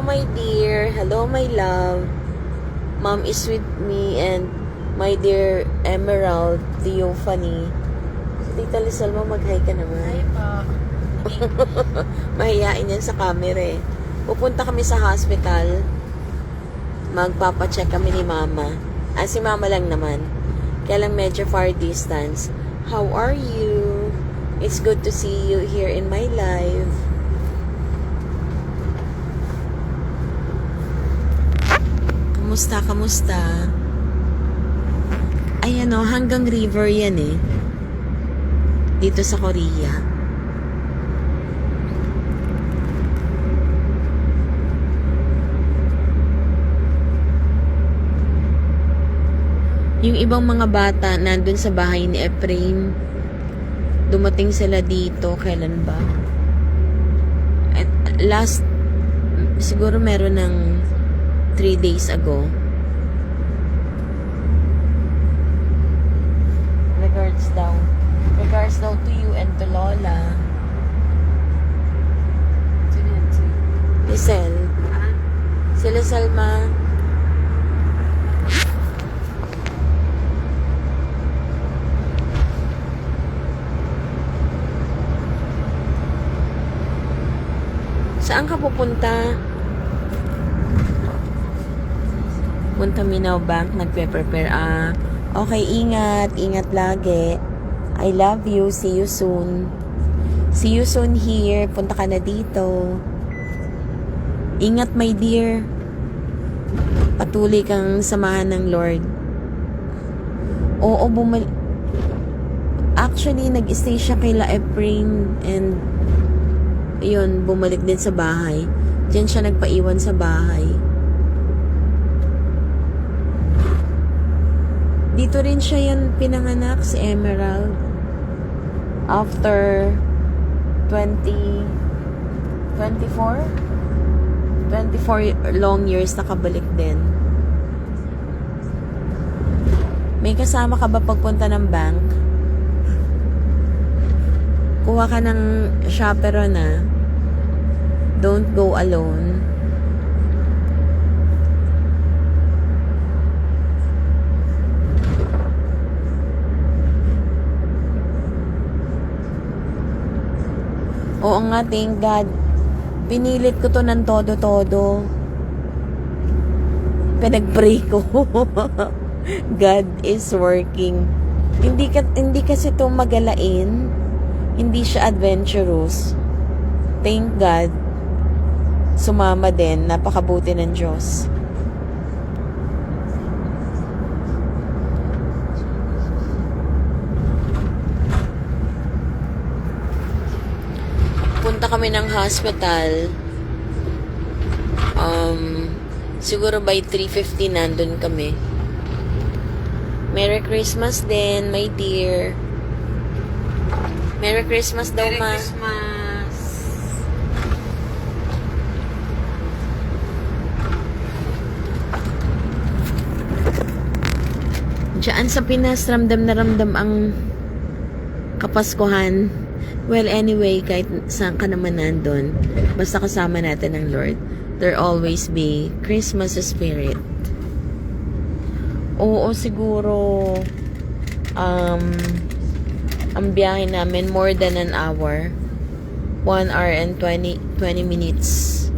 Hello, my dear. Hello, my love. Mom is with me and my dear Emerald Theophany. Si Tita Lizelle mo, mag-hi ka naman. Hi po. Mahihain yan sa camera eh. Pupunta kami sa hospital. Magpapacheck kami ni Mama. Si Mama lang naman. Kaya lang medyo far distance. How are you? It's good to see you here in my life. Kamusta, kamusta? Ayan o, hanggang river yan eh. Dito sa Korea. Yung ibang mga bata nandun sa bahay ni Ephraim. Dumating sila dito. Kailan ba? At last, siguro meron ng 3 days ago. Regards daw. Regards daw to you and to Lola. Sino yan? Lizelle. Si Lizelle ma. Saan ka pupunta? Punta Minaw Bank, nagpe-prepare. Okay, ingat. Ingat lagi. I love you. See you soon. See you soon here. Punta ka na dito. Ingat, my dear. Patuloy kang samahan ng Lord. Oo, actually, nag-stay siya kay Ephraim and yun, bumalik din sa bahay. Diyan siya nagpaiwan sa bahay. Dito rin siya yan pinanganak, si Emerald. After 24 long years nakabalik din. May kasama ka ba pagpunta ng bank? Kuha ka ng chaperone na. Don't go alone. Oo nga, thank God. Pinilit ko to ng todo-todo. Pinag-pray ko. God is working. Hindi kasi to magalain. Hindi siya adventurous. Thank God. Sumama din. Napakabuti ng Diyos. Punta kami ng hospital. Siguro by 3:50 nandun kami. Merry Christmas din, my dear. Merry Christmas daw, ma. Merry Christmas. Diyan sa Pinas, ramdam na ramdam ang Kapaskuhan. Well, anyway, kahit saan ka naman nandun, basta kasama natin ng Lord, there always be Christmas spirit. Oo, siguro, ang biyahe namin, more than an hour. 1 hour and 20 minutes.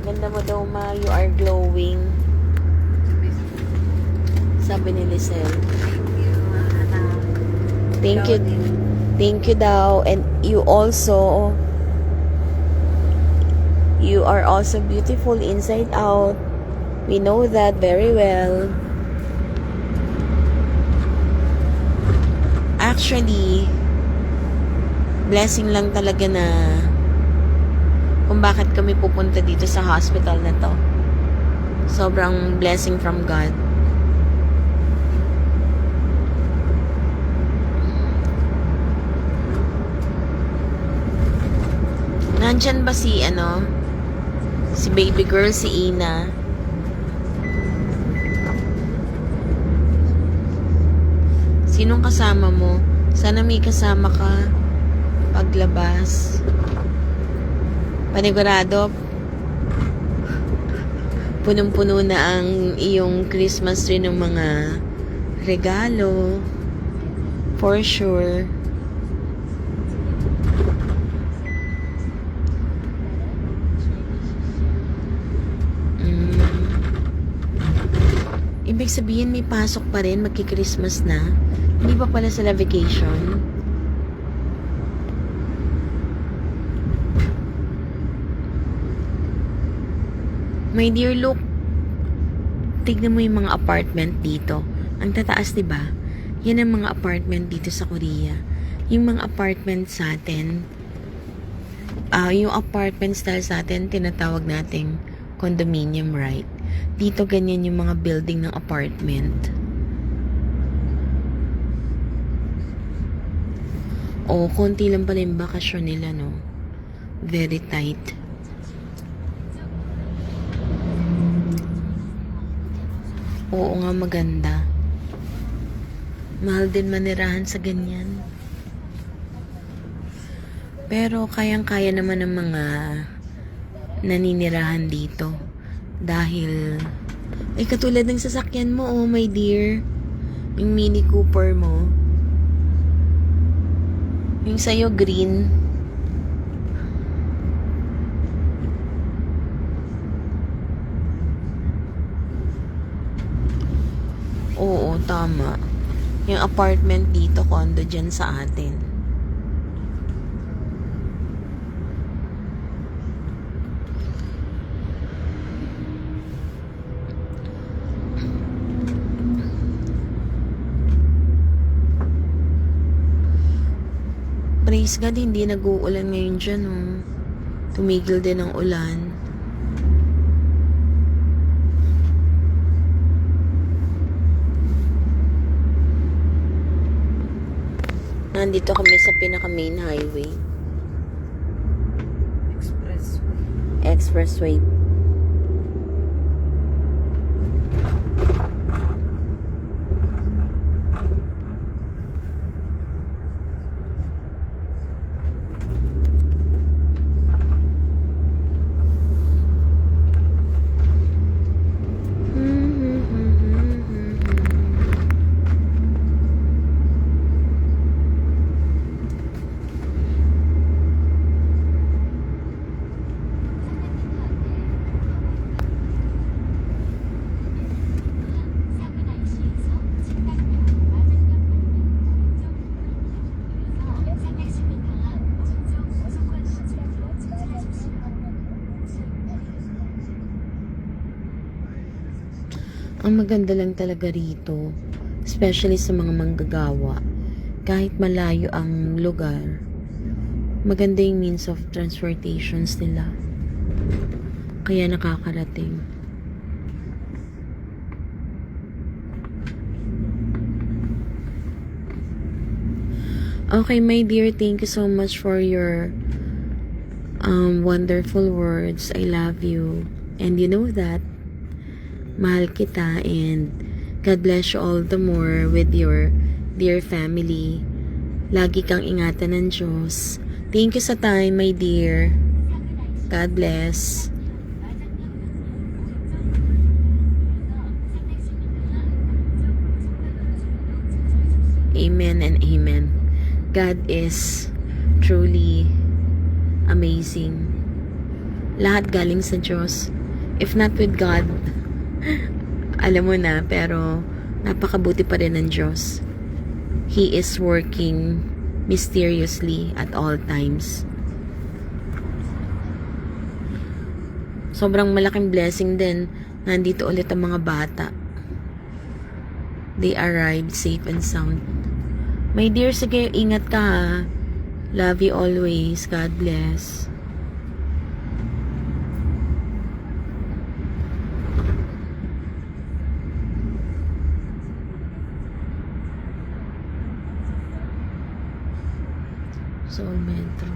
Ganda mo daw, ma. You are glowing. Sabi ni Lizelle. Thank you. Thank you daw. And you are also beautiful inside out. We know that very well. Actually, blessing lang talaga na kung bakit kami pupunta dito sa hospital na to. Sobrang blessing from God. Nandyan ba si baby girl, si Ina? Sinong kasama mo? Sana may kasama ka. paglabas. Panigurado, punong-puno na ang iyong Christmas tree ng mga regalo. For sure. Ibig sabihin may pasok pa rin, magki-Christmas na. Hindi pa pala sila vacation. My dear, look. Tignan mo yung mga apartment dito. Ang tataas, 'di ba? Yan ang mga apartment dito sa Korea. Yung mga apartment sa atin, yung apartment style sa atin, tinatawag nating condominium, right? Dito ganyan yung mga building ng apartment. O, konti lang pala yung bakasyon nila, no? Very tight. Oo nga, maganda. Mahal din manirahan sa ganyan. Pero kayang-kaya naman ng mga naninirahan dito. Dahil, ay katulad ng sasakyan mo, oh my dear. Yung Mini Cooper mo. Yung sa'yo green. Oo, tama. Yung apartment dito, condo dyan sa atin. Praise God, hindi nag-uulan ngayon dyan, oh. Tumigil din ang ulan. Nandito kami sa pinaka-main highway. Expressway. Ang maganda lang talaga rito, especially sa mga manggagawa, kahit malayo ang lugar, maganda yung means of transportations nila. Kaya nakakarating. Okay, my dear, thank you so much for your wonderful words. I love you. And you know that. Mahal kita, and God bless you all the more with your dear family. Lagi kang ingatan ng Diyos. Thank you sa time, my dear. God bless. Amen and amen. God is truly amazing. Lahat galing sa Diyos. If not with God, alam mo na, pero napakabuti pa rin ng Diyos. He is working mysteriously at all times. Sobrang malaking blessing din. Nandito ulit ang mga bata. They arrived safe and sound. My dear, sige, ingat ka, ha. Love you always. God bless. Seoul Metro.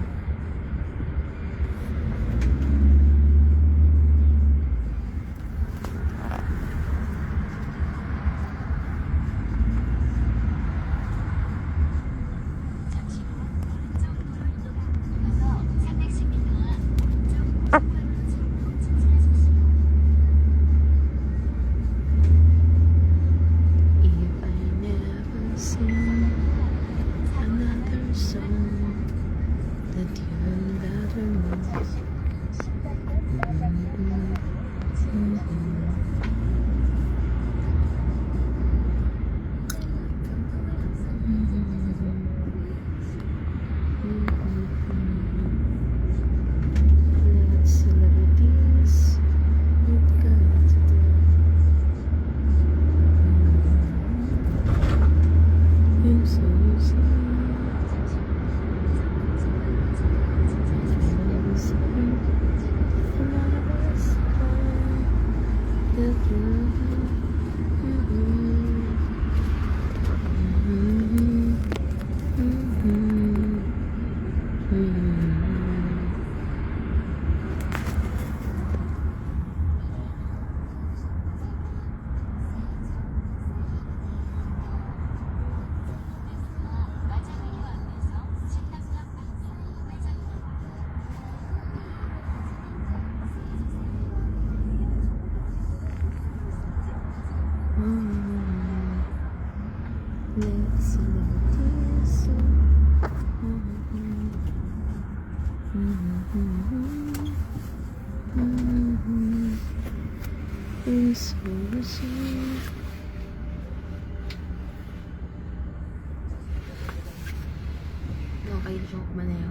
kayo siya kumanayo.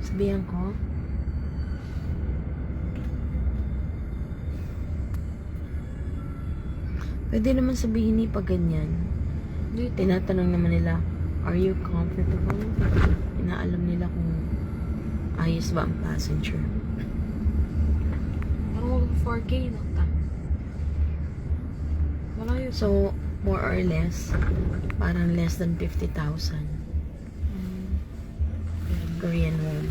Sabihan ko. Pwede naman sabihin ni pag ganyan. Tinatanong naman nila, are you comfortable? Inaalam nila kung ayos ba ang passenger. Parang 4K na ta. Malayo. So, more or less, parang less than 50,000. Korean won.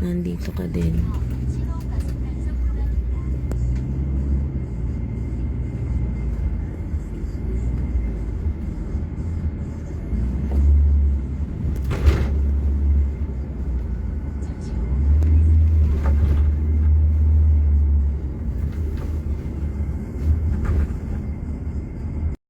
Nandito ka din.